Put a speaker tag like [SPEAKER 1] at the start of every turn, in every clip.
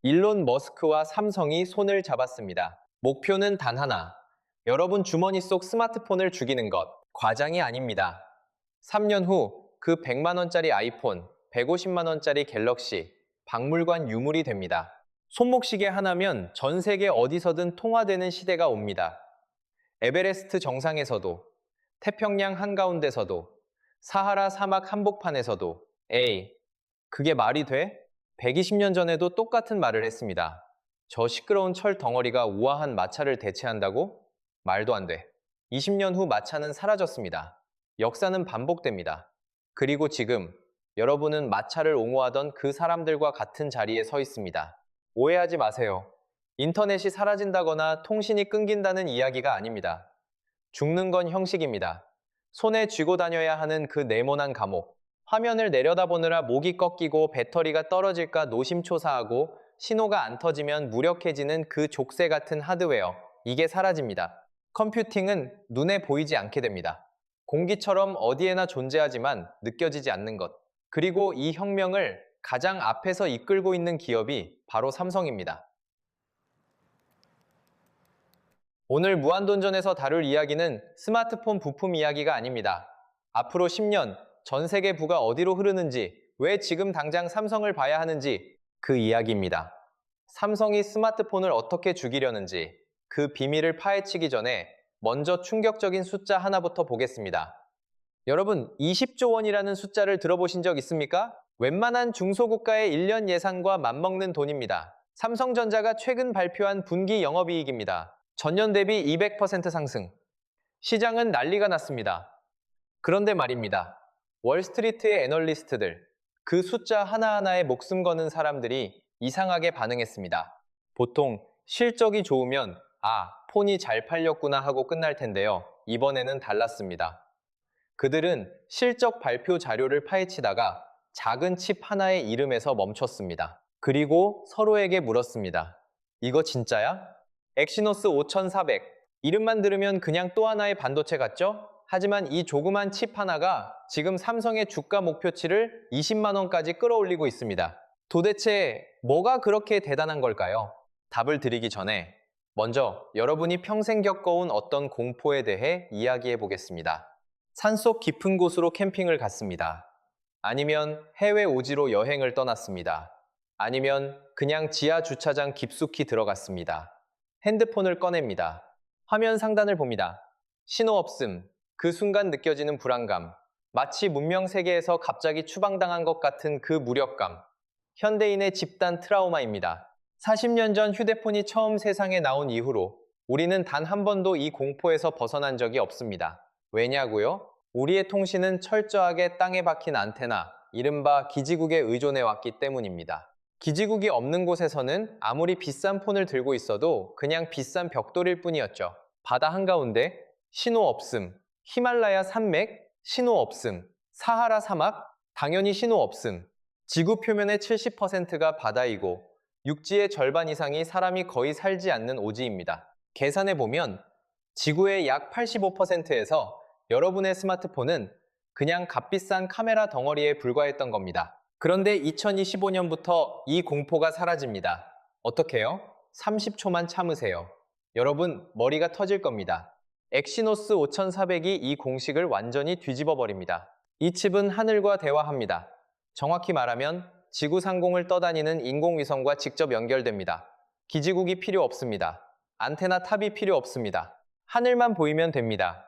[SPEAKER 1] 일론 머스크와 삼성이 손을 잡았습니다. 목표는 단 하나. 여러분 주머니 속 스마트폰을 죽이는 것. 과장이 아닙니다. 3년 후 그 100만 원짜리 아이폰, 150만 원짜리 갤럭시, 박물관 유물이 됩니다. 손목시계 하나면 전 세계 어디서든 통화되는 시대가 옵니다. 에베레스트 정상에서도, 태평양 한가운데서도, 사하라 사막 한복판에서도, 에이, 그게 말이 돼? 120년 전에도 똑같은 말을 했습니다. 저 시끄러운 철 덩어리가 우아한 마차를 대체한다고? 말도 안 돼. 20년 후 마차는 사라졌습니다. 역사는 반복됩니다. 그리고 지금 여러분은 마차를 옹호하던 그 사람들과 같은 자리에 서 있습니다. 오해하지 마세요. 인터넷이 사라진다거나 통신이 끊긴다는 이야기가 아닙니다. 죽는 건 형식입니다. 손에 쥐고 다녀야 하는 그 네모난 감옥. 화면을 내려다보느라 목이 꺾이고 배터리가 떨어질까 노심초사하고 신호가 안 터지면 무력해지는 그 족쇄 같은 하드웨어. 이게 사라집니다. 컴퓨팅은 눈에 보이지 않게 됩니다. 공기처럼 어디에나 존재하지만 느껴지지 않는 것. 그리고 이 혁명을 가장 앞에서 이끌고 있는 기업이 바로 삼성입니다. 오늘 무한도전에서 다룰 이야기는 스마트폰 부품 이야기가 아닙니다. 앞으로 10년 전 세계 부가 어디로 흐르는지, 왜 지금 당장 삼성을 봐야 하는지 그 이야기입니다. 삼성이 스마트폰을 어떻게 죽이려는지 그 비밀을 파헤치기 전에 먼저 충격적인 숫자 하나부터 보겠습니다. 여러분, 20조 원이라는 숫자를 들어보신 적 있습니까? 웬만한 중소국가의 1년 예산과 맞먹는 돈입니다. 삼성전자가 최근 발표한 분기 영업이익입니다. 전년 대비 200% 상승. 시장은 난리가 났습니다. 그런데 말입니다. 월스트리트의 애널리스트들, 그 숫자 하나하나에 목숨 거는 사람들이 이상하게 반응했습니다. 보통 실적이 좋으면 폰이 잘 팔렸구나 하고 끝날 텐데요. 이번에는 달랐습니다. 그들은 실적 발표 자료를 파헤치다가 작은 칩 하나의 이름에서 멈췄습니다. 그리고 서로에게 물었습니다. 이거 진짜야? 엑시노스 5400. 이름만 들으면 그냥 또 하나의 반도체 같죠? 하지만 이 조그만 칩 하나가 지금 삼성의 주가 목표치를 20만 원까지 끌어올리고 있습니다. 도대체 뭐가 그렇게 대단한 걸까요? 답을 드리기 전에 먼저 여러분이 평생 겪어온 어떤 공포에 대해 이야기해 보겠습니다. 산속 깊은 곳으로 캠핑을 갔습니다. 아니면 해외 오지로 여행을 떠났습니다. 아니면 그냥 지하 주차장 깊숙이 들어갔습니다. 핸드폰을 꺼냅니다. 화면 상단을 봅니다. 신호 없음. 그 순간 느껴지는 불안감. 마치 문명 세계에서 갑자기 추방당한 것 같은 그 무력감. 현대인의 집단 트라우마입니다. 40년 전 휴대폰이 처음 세상에 나온 이후로 우리는 단 한 번도 이 공포에서 벗어난 적이 없습니다. 왜냐고요? 우리의 통신은 철저하게 땅에 박힌 안테나, 이른바 기지국에 의존해 왔기 때문입니다. 기지국이 없는 곳에서는 아무리 비싼 폰을 들고 있어도 그냥 비싼 벽돌일 뿐이었죠. 바다 한가운데 신호 없음, 히말라야 산맥 신호 없음, 사하라 사막 당연히 신호 없음. 지구 표면의 70%가 바다이고 육지의 절반 이상이 사람이 거의 살지 않는 오지입니다. 계산해보면 지구의 약 85%에서 여러분의 스마트폰은 그냥 값비싼 카메라 덩어리에 불과했던 겁니다. 그런데 2025년부터 이 공포가 사라집니다. 어떻게요? 30초만 참으세요. 여러분, 머리가 터질 겁니다. 엑시노스 5400이 이 공식을 완전히 뒤집어 버립니다. 이 칩은 하늘과 대화합니다. 정확히 말하면 지구 상공을 떠다니는 인공위성과 직접 연결됩니다. 기지국이 필요 없습니다. 안테나 탑이 필요 없습니다. 하늘만 보이면 됩니다.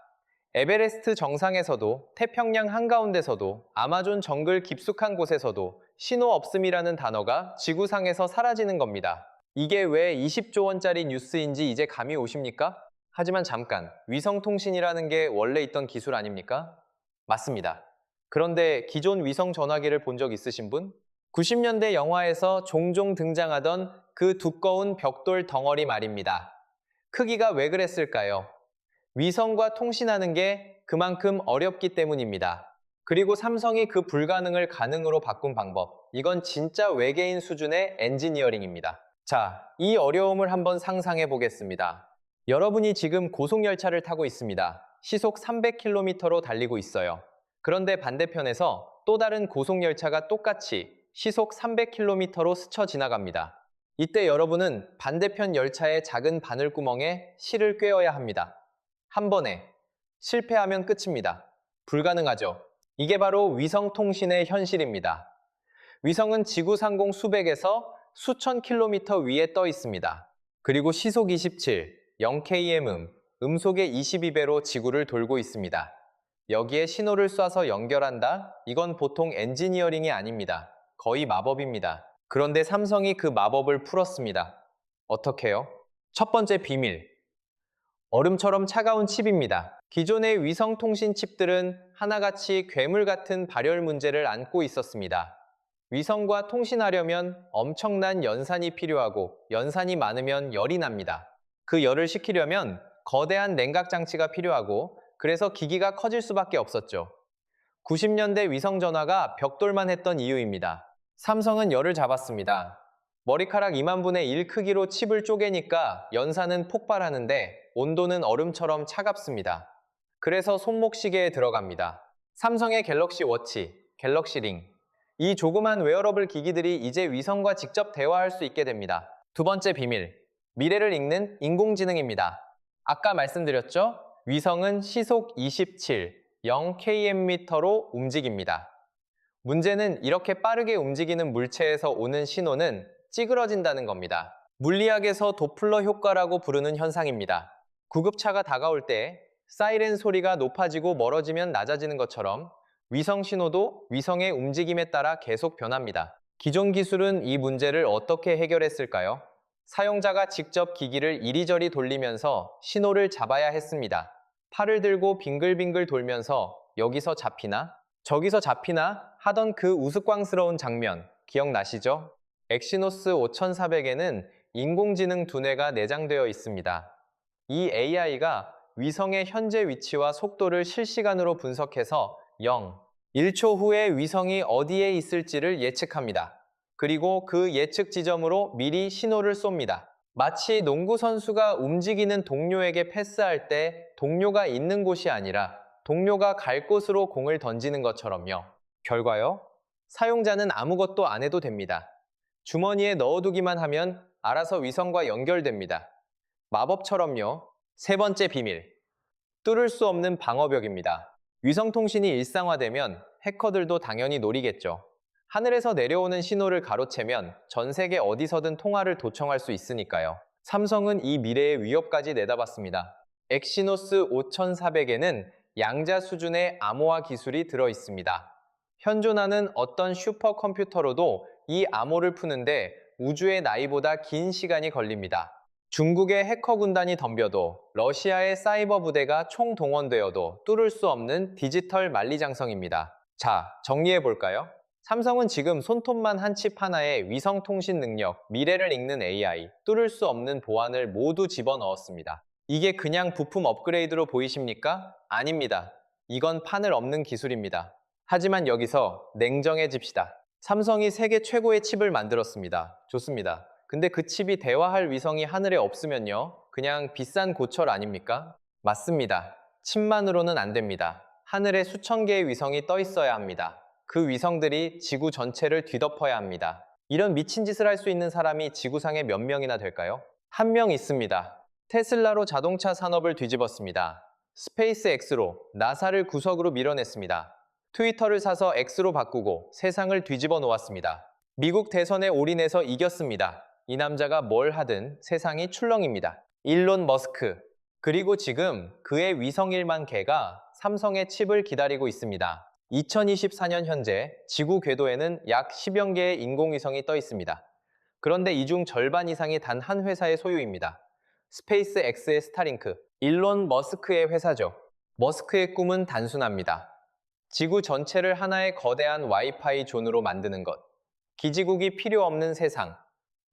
[SPEAKER 1] 에베레스트 정상에서도, 태평양 한가운데서도, 아마존 정글 깊숙한 곳에서도 신호 없음이라는 단어가 지구상에서 사라지는 겁니다. 이게 왜 20조 원짜리 뉴스인지 이제 감이 오십니까? 하지만 잠깐, 위성통신이라는 게 원래 있던 기술 아닙니까? 맞습니다. 그런데 기존 위성 전화기를 본 적 있으신 분? 90년대 영화에서 종종 등장하던 그 두꺼운 벽돌 덩어리 말입니다. 크기가 왜 그랬을까요? 위성과 통신하는 게 그만큼 어렵기 때문입니다. 그리고 삼성이 그 불가능을 가능으로 바꾼 방법. 이건 진짜 외계인 수준의 엔지니어링입니다. 자, 이 어려움을 한번 상상해 보겠습니다. 여러분이 지금 고속열차를 타고 있습니다. 시속 300km로 달리고 있어요. 그런데 반대편에서 또 다른 고속열차가 똑같이 시속 300km로 스쳐 지나갑니다. 이때 여러분은 반대편 열차의 작은 바늘구멍에 실을 꿰어야 합니다. 한 번에 실패하면 끝입니다. 불가능하죠. 이게 바로 위성통신의 현실입니다. 위성은 지구 상공 수백에서 수천 킬로미터 위에 떠 있습니다. 그리고 시속 27, 0km, 음속의 22배로 지구를 돌고 있습니다. 여기에 신호를 쏴서 연결한다? 이건 보통 엔지니어링이 아닙니다. 거의 마법입니다. 그런데 삼성이 그 마법을 풀었습니다. 어떻게요? 첫 번째 비밀. 얼음처럼 차가운 칩입니다. 기존의 위성통신 칩들은 하나같이 괴물 같은 발열 문제를 안고 있었습니다. 위성과 통신하려면 엄청난 연산이 필요하고 연산이 많으면 열이 납니다. 그 열을 식히려면 거대한 냉각 장치가 필요하고 그래서 기기가 커질 수밖에 없었죠. 90년대 위성 전화가 벽돌만 했던 이유입니다. 삼성은 열을 잡았습니다. 머리카락 2만 분의 1 크기로 칩을 쪼개니까 연산은 폭발하는데 온도는 얼음처럼 차갑습니다. 그래서 손목시계에 들어갑니다. 삼성의 갤럭시 워치, 갤럭시 링. 이 조그만 웨어러블 기기들이 이제 위성과 직접 대화할 수 있게 됩니다. 두 번째 비밀. 미래를 읽는 인공지능입니다. 아까 말씀드렸죠? 위성은 시속 27, 0km로 움직입니다. 문제는 이렇게 빠르게 움직이는 물체에서 오는 신호는 찌그러진다는 겁니다. 물리학에서 도플러 효과라고 부르는 현상입니다. 구급차가 다가올 때 사이렌 소리가 높아지고 멀어지면 낮아지는 것처럼 위성 신호도 위성의 움직임에 따라 계속 변합니다. 기존 기술은 이 문제를 어떻게 해결했을까요? 사용자가 직접 기기를 이리저리 돌리면서 신호를 잡아야 했습니다. 팔을 들고 빙글빙글 돌면서 여기서 잡히나? 저기서 잡히나? 하던 그 우스꽝스러운 장면 기억나시죠? 엑시노스 5400에는 인공지능 두뇌가 내장되어 있습니다. 이 AI가 위성의 현재 위치와 속도를 실시간으로 분석해서 1초 후에 위성이 어디에 있을지를 예측합니다. 그리고 그 예측 지점으로 미리 신호를 쏩니다. 마치 농구 선수가 움직이는 동료에게 패스할 때 동료가 있는 곳이 아니라 동료가 갈 곳으로 공을 던지는 것처럼요. 결과요? 사용자는 아무것도 안 해도 됩니다. 주머니에 넣어두기만 하면 알아서 위성과 연결됩니다. 마법처럼요. 세 번째 비밀. 뚫을 수 없는 방어벽입니다. 위성통신이 일상화되면 해커들도 당연히 노리겠죠. 하늘에서 내려오는 신호를 가로채면 전 세계 어디서든 통화를 도청할 수 있으니까요. 삼성은 이 미래의 위협까지 내다봤습니다. 엑시노스 5400에는 양자 수준의 암호화 기술이 들어 있습니다. 현존하는 어떤 슈퍼컴퓨터로도 이 암호를 푸는데 우주의 나이보다 긴 시간이 걸립니다. 중국의 해커 군단이 덤벼도 러시아의 사이버 부대가 총동원되어도 뚫을 수 없는 디지털 만리장성입니다. 자, 정리해볼까요? 삼성은 지금 손톱만 한 칩 하나에 위성 통신 능력, 미래를 읽는 AI, 뚫을 수 없는 보안을 모두 집어넣었습니다. 이게 그냥 부품 업그레이드로 보이십니까? 아닙니다. 이건 판을 엎는 기술입니다. 하지만 여기서 냉정해집시다. 삼성이 세계 최고의 칩을 만들었습니다. 좋습니다. 근데 그 칩이 대화할 위성이 하늘에 없으면요? 그냥 비싼 고철 아닙니까? 맞습니다. 칩만으로는 안 됩니다. 하늘에 수천 개의 위성이 떠 있어야 합니다. 그 위성들이 지구 전체를 뒤덮어야 합니다. 이런 미친 짓을 할 수 있는 사람이 지구상에 몇 명이나 될까요? 한 명 있습니다. 테슬라로 자동차 산업을 뒤집었습니다. 스페이스X로 나사를 구석으로 밀어냈습니다. 트위터를 사서 X로 바꾸고 세상을 뒤집어 놓았습니다. 미국 대선에 올인해서 이겼습니다. 이 남자가 뭘 하든 세상이 출렁입니다. 일론 머스크. 그리고 지금 그의 위성 1만 개가 삼성의 칩을 기다리고 있습니다. 2024년 현재 지구 궤도에는 약 10여 개의 인공위성이 떠 있습니다. 그런데 이 중 절반 이상이 단 한 회사의 소유입니다. 스페이스 X의 스타링크, 일론 머스크의 회사죠. 머스크의 꿈은 단순합니다. 지구 전체를 하나의 거대한 와이파이 존으로 만드는 것. 기지국이 필요 없는 세상.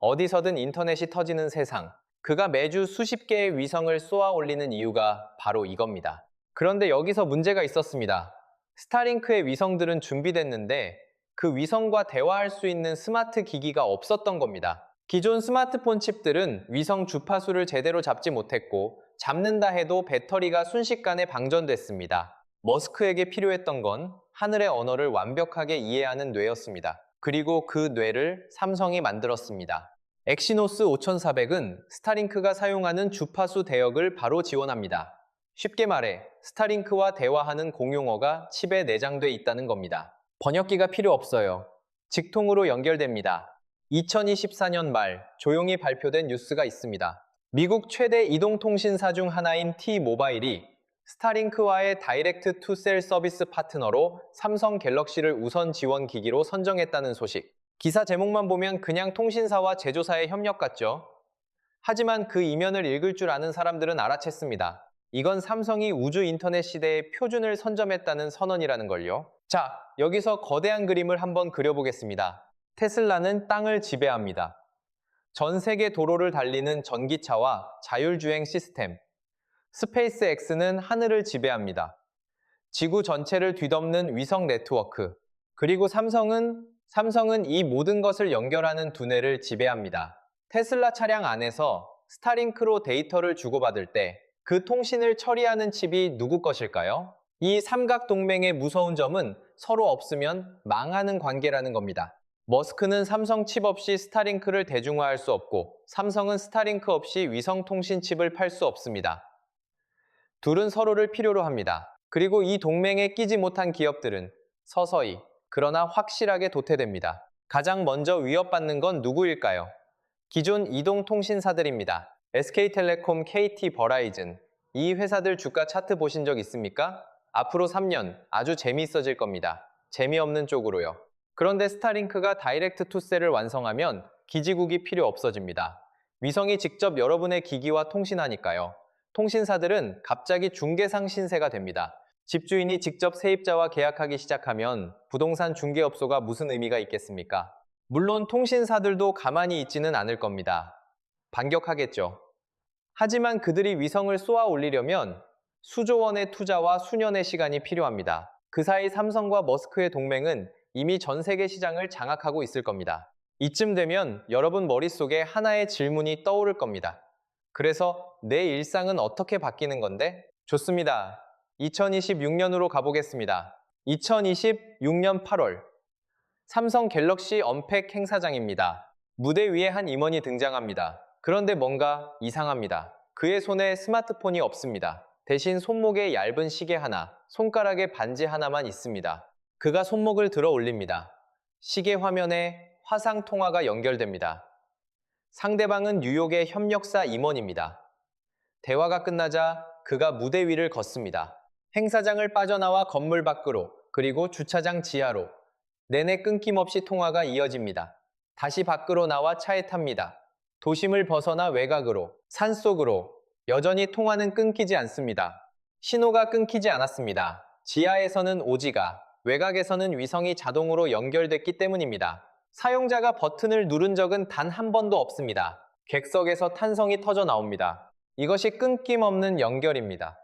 [SPEAKER 1] 어디서든 인터넷이 터지는 세상. 그가 매주 수십 개의 위성을 쏘아 올리는 이유가 바로 이겁니다. 그런데 여기서 문제가 있었습니다. 스타링크의 위성들은 준비됐는데 그 위성과 대화할 수 있는 스마트 기기가 없었던 겁니다. 기존 스마트폰 칩들은 위성 주파수를 제대로 잡지 못했고 잡는다 해도 배터리가 순식간에 방전됐습니다. 머스크에게 필요했던 건 하늘의 언어를 완벽하게 이해하는 뇌였습니다. 그리고 그 뇌를 삼성이 만들었습니다. 엑시노스 5400은 스타링크가 사용하는 주파수 대역을 바로 지원합니다. 쉽게 말해 스타링크와 대화하는 공용어가 칩에 내장돼 있다는 겁니다. 번역기가 필요 없어요. 직통으로 연결됩니다. 2024년 말 조용히 발표된 뉴스가 있습니다. 미국 최대 이동통신사 중 하나인 T-모바일이 스타링크와의 다이렉트 투 셀 서비스 파트너로 삼성 갤럭시를 우선 지원 기기로 선정했다는 소식. 기사 제목만 보면 그냥 통신사와 제조사의 협력 같죠? 하지만 그 이면을 읽을 줄 아는 사람들은 알아챘습니다. 이건 삼성이 우주 인터넷 시대의 표준을 선점했다는 선언이라는 걸요. 자, 여기서 거대한 그림을 한번 그려보겠습니다. 테슬라는 땅을 지배합니다. 전 세계 도로를 달리는 전기차와 자율주행 시스템. 스페이스X는 하늘을 지배합니다. 지구 전체를 뒤덮는 위성 네트워크. 그리고 삼성은 이 모든 것을 연결하는 두뇌를 지배합니다. 테슬라 차량 안에서 스타링크로 데이터를 주고받을 때 그 통신을 처리하는 칩이 누구 것일까요? 이 삼각동맹의 무서운 점은 서로 없으면 망하는 관계라는 겁니다. 머스크는 삼성 칩 없이 스타링크를 대중화할 수 없고 삼성은 스타링크 없이 위성통신 칩을 팔 수 없습니다. 둘은 서로를 필요로 합니다. 그리고 이 동맹에 끼지 못한 기업들은 서서히 그러나 확실하게 도태됩니다. 가장 먼저 위협받는 건 누구일까요? 기존 이동통신사들입니다. SK텔레콤, KT, 버라이즌. 이 회사들 주가 차트 보신 적 있습니까? 앞으로 3년 아주 재미있어질 겁니다. 재미없는 쪽으로요. 그런데 스타링크가 다이렉트 투 셀을 완성하면 기지국이 필요 없어집니다. 위성이 직접 여러분의 기기와 통신하니까요. 통신사들은 갑자기 중개상 신세가 됩니다. 집주인이 직접 세입자와 계약하기 시작하면 부동산 중개업소가 무슨 의미가 있겠습니까? 물론 통신사들도 가만히 있지는 않을 겁니다. 반격하겠죠. 하지만 그들이 위성을 쏘아 올리려면 수조 원의 투자와 수년의 시간이 필요합니다. 그 사이 삼성과 머스크의 동맹은 이미 전 세계 시장을 장악하고 있을 겁니다. 이쯤 되면 여러분 머릿속에 하나의 질문이 떠오를 겁니다. 그래서 내 일상은 어떻게 바뀌는 건데? 좋습니다. 2026년으로 가보겠습니다. 2026년 8월 삼성 갤럭시 언팩 행사장입니다. 무대 위에 한 임원이 등장합니다. 그런데 뭔가 이상합니다. 그의 손에 스마트폰이 없습니다. 대신 손목에 얇은 시계 하나, 손가락에 반지 하나만 있습니다. 그가 손목을 들어 올립니다. 시계 화면에 화상 통화가 연결됩니다. 상대방은 뉴욕의 협력사 임원입니다. 대화가 끝나자 그가 무대 위를 걷습니다. 행사장을 빠져나와 건물 밖으로, 그리고 주차장 지하로. 내내 끊김없이 통화가 이어집니다. 다시 밖으로 나와 차에 탑니다. 도심을 벗어나 외곽으로, 산속으로. 여전히 통화는 끊기지 않습니다. 신호가 끊기지 않았습니다. 지하에서는 오지가, 외곽에서는 위성이 자동으로 연결됐기 때문입니다. 사용자가 버튼을 누른 적은 단 한 번도 없습니다. 객석에서 탄성이 터져 나옵니다. 이것이 끊김없는 연결입니다.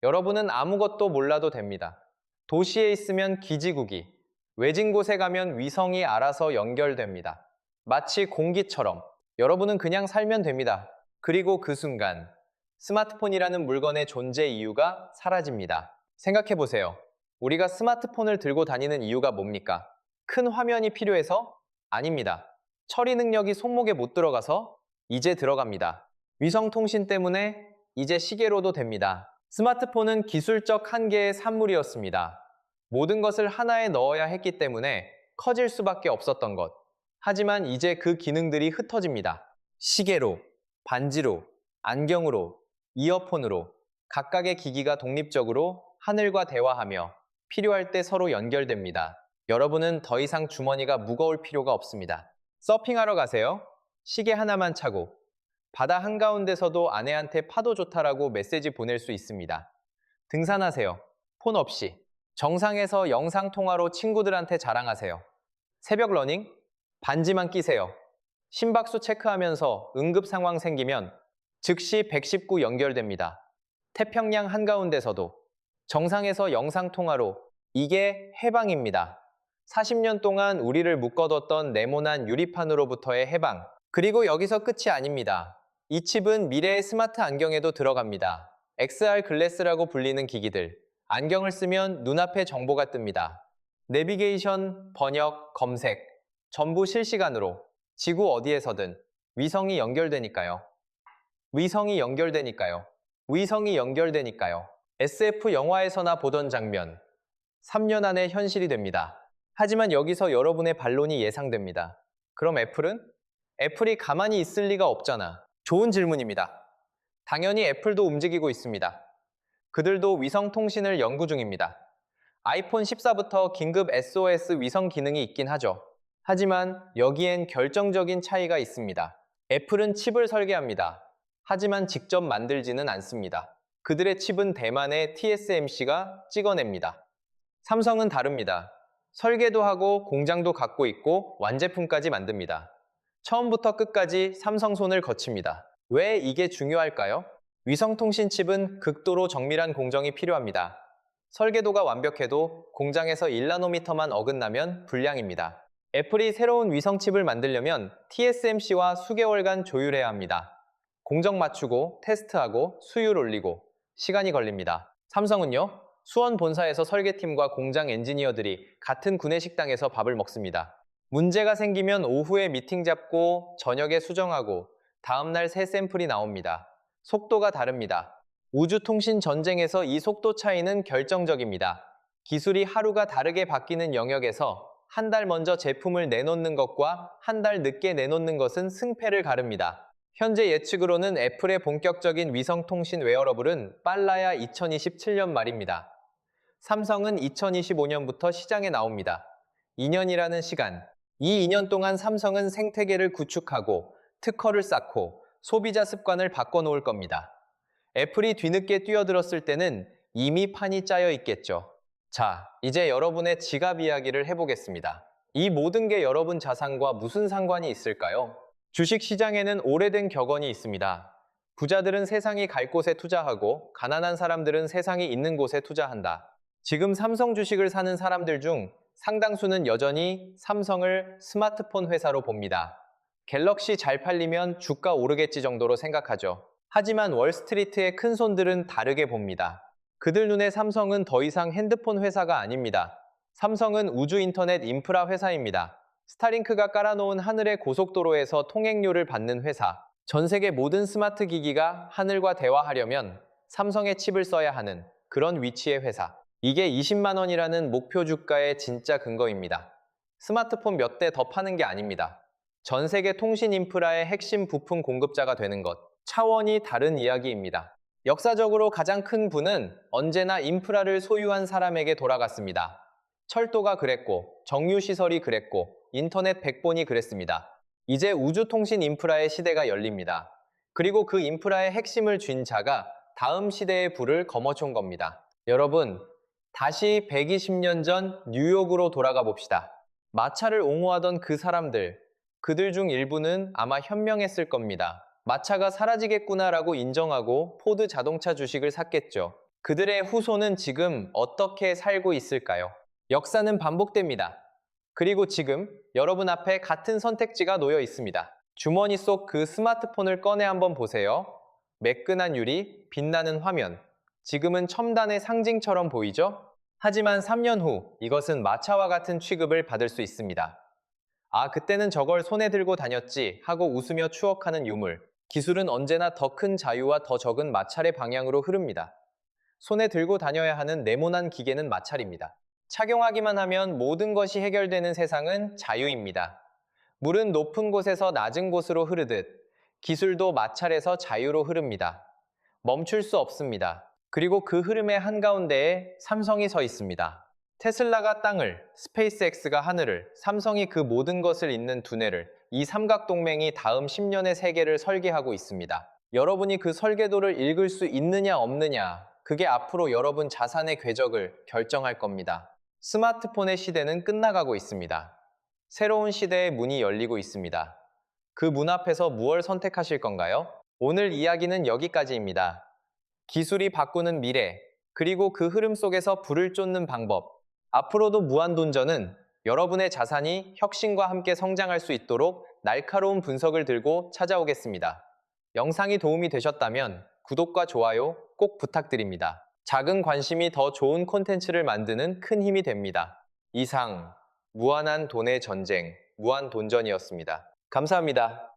[SPEAKER 1] 여러분은 아무것도 몰라도 됩니다. 도시에 있으면 기지국이, 외진 곳에 가면 위성이 알아서 연결됩니다. 마치 공기처럼 여러분은 그냥 살면 됩니다. 그리고 그 순간 스마트폰이라는 물건의 존재 이유가 사라집니다. 생각해보세요. 우리가 스마트폰을 들고 다니는 이유가 뭡니까? 큰 화면이 필요해서? 아닙니다. 처리 능력이 손목에 못 들어가서? 이제 들어갑니다. 위성통신 때문에 이제 시계로도 됩니다. 스마트폰은 기술적 한계의 산물이었습니다. 모든 것을 하나에 넣어야 했기 때문에 커질 수밖에 없었던 것. 하지만 이제 그 기능들이 흩어집니다. 시계로, 반지로, 안경으로, 이어폰으로 각각의 기기가 독립적으로 하늘과 대화하며 필요할 때 서로 연결됩니다. 여러분은 더 이상 주머니가 무거울 필요가 없습니다. 서핑하러 가세요. 시계 하나만 차고 바다 한가운데서도 아내한테 파도 좋다라고 메시지 보낼 수 있습니다. 등산하세요. 폰 없이. 정상에서 영상통화로 친구들한테 자랑하세요. 새벽 러닝? 반지만 끼세요. 심박수 체크하면서 응급 상황 생기면 즉시 119 연결됩니다. 태평양 한가운데서도 정상에서 영상통화로. 이게 해방입니다. 40년 동안 우리를 묶어뒀던 네모난 유리판으로부터의 해방. 그리고 여기서 끝이 아닙니다. 이 칩은 미래의 스마트 안경에도 들어갑니다. XR 글래스라고 불리는 기기들. 안경을 쓰면 눈앞에 정보가 뜹니다. 내비게이션, 번역, 검색. 전부 실시간으로. 지구 어디에서든. 위성이 연결되니까요. 위성이 연결되니까요. 위성이 연결되니까요. SF 영화에서나 보던 장면. 3년 안에 현실이 됩니다. 하지만 여기서 여러분의 반론이 예상됩니다. 그럼 애플은? 애플이 가만히 있을 리가 없잖아. 좋은 질문입니다. 당연히 애플도 움직이고 있습니다. 그들도 위성 통신을 연구 중입니다. 아이폰 14부터 긴급 SOS 위성 기능이 있긴 하죠. 하지만 여기엔 결정적인 차이가 있습니다. 애플은 칩을 설계합니다. 하지만 직접 만들지는 않습니다. 그들의 칩은 대만의 TSMC가 찍어냅니다. 삼성은 다릅니다. 설계도 하고 공장도 갖고 있고 완제품까지 만듭니다. 처음부터 끝까지 삼성 손을 거칩니다. 왜 이게 중요할까요? 위성통신 칩은 극도로 정밀한 공정이 필요합니다. 설계도가 완벽해도 공장에서 1나노미터만 어긋나면 불량입니다. 애플이 새로운 위성칩을 만들려면 TSMC와 수개월간 조율해야 합니다. 공정 맞추고 테스트하고 수율 올리고 시간이 걸립니다. 삼성은요? 수원 본사에서 설계팀과 공장 엔지니어들이 같은 구내식당에서 밥을 먹습니다. 문제가 생기면 오후에 미팅 잡고 저녁에 수정하고 다음날 새 샘플이 나옵니다. 속도가 다릅니다. 우주통신 전쟁에서 이 속도 차이는 결정적입니다. 기술이 하루가 다르게 바뀌는 영역에서 한 달 먼저 제품을 내놓는 것과 한 달 늦게 내놓는 것은 승패를 가릅니다. 현재 예측으로는 애플의 본격적인 위성통신 웨어러블은 빨라야 2027년 말입니다. 삼성은 2025년부터 시장에 나옵니다. 2년이라는 시간. 이 2년 동안 삼성은 생태계를 구축하고 특허를 쌓고 소비자 습관을 바꿔놓을 겁니다. 애플이 뒤늦게 뛰어들었을 때는 이미 판이 짜여 있겠죠. 자, 이제 여러분의 지갑 이야기를 해보겠습니다. 이 모든 게 여러분 자산과 무슨 상관이 있을까요? 주식시장에는 오래된 격언이 있습니다. 부자들은 세상이 갈 곳에 투자하고 가난한 사람들은 세상이 있는 곳에 투자한다. 지금 삼성 주식을 사는 사람들 중 상당수는 여전히 삼성을 스마트폰 회사로 봅니다. 갤럭시 잘 팔리면 주가 오르겠지 정도로 생각하죠. 하지만 월스트리트의 큰손들은 다르게 봅니다. 그들 눈에 삼성은 더 이상 핸드폰 회사가 아닙니다. 삼성은 우주 인터넷 인프라 회사입니다. 스타링크가 깔아놓은 하늘의 고속도로에서 통행료를 받는 회사. 전 세계 모든 스마트 기기가 하늘과 대화하려면 삼성의 칩을 써야 하는 그런 위치의 회사. 이게 20만 원이라는 목표 주가의 진짜 근거입니다. 스마트폰 몇 대 더 파는 게 아닙니다. 전 세계 통신 인프라의 핵심 부품 공급자가 되는 것. 차원이 다른 이야기입니다. 역사적으로 가장 큰 부는 언제나 인프라를 소유한 사람에게 돌아갔습니다. 철도가 그랬고, 정유시설이 그랬고, 인터넷 백본이 그랬습니다. 이제 우주통신 인프라의 시대가 열립니다. 그리고 그 인프라의 핵심을 쥔 자가 다음 시대의 부를 거머쥘 겁니다. 여러분, 다시 120년 전 뉴욕으로 돌아가 봅시다. 마차를 옹호하던 그 사람들, 그들 중 일부는 아마 현명했을 겁니다. 마차가 사라지겠구나라고 인정하고 포드 자동차 주식을 샀겠죠. 그들의 후손은 지금 어떻게 살고 있을까요? 역사는 반복됩니다. 그리고 지금 여러분 앞에 같은 선택지가 놓여 있습니다. 주머니 속 그 스마트폰을 꺼내 한번 보세요. 매끈한 유리, 빛나는 화면. 지금은 첨단의 상징처럼 보이죠? 하지만 3년 후 이것은 마차와 같은 취급을 받을 수 있습니다. 아, 그때는 저걸 손에 들고 다녔지 하고 웃으며 추억하는 유물. 기술은 언제나 더 큰 자유와 더 적은 마찰의 방향으로 흐릅니다. 손에 들고 다녀야 하는 네모난 기계는 마찰입니다. 착용하기만 하면 모든 것이 해결되는 세상은 자유입니다. 물은 높은 곳에서 낮은 곳으로 흐르듯 기술도 마찰에서 자유로 흐릅니다. 멈출 수 없습니다. 그리고 그 흐름의 한가운데에 삼성이 서 있습니다. 테슬라가 땅을, 스페이스X가 하늘을, 삼성이 그 모든 것을 잇는 두뇌를, 이 삼각동맹이 다음 10년의 세계를 설계하고 있습니다. 여러분이 그 설계도를 읽을 수 있느냐 없느냐, 그게 앞으로 여러분 자산의 궤적을 결정할 겁니다. 스마트폰의 시대는 끝나가고 있습니다. 새로운 시대의 문이 열리고 있습니다. 그 문 앞에서 무엇을 선택하실 건가요? 오늘 이야기는 여기까지입니다. 기술이 바꾸는 미래, 그리고 그 흐름 속에서 불을 쫓는 방법. 앞으로도 무한돈전은 여러분의 자산이 혁신과 함께 성장할 수 있도록 날카로운 분석을 들고 찾아오겠습니다. 영상이 도움이 되셨다면 구독과 좋아요 꼭 부탁드립니다. 작은 관심이 더 좋은 콘텐츠를 만드는 큰 힘이 됩니다. 이상 무한한 돈의 전쟁, 무한돈전이었습니다. 감사합니다.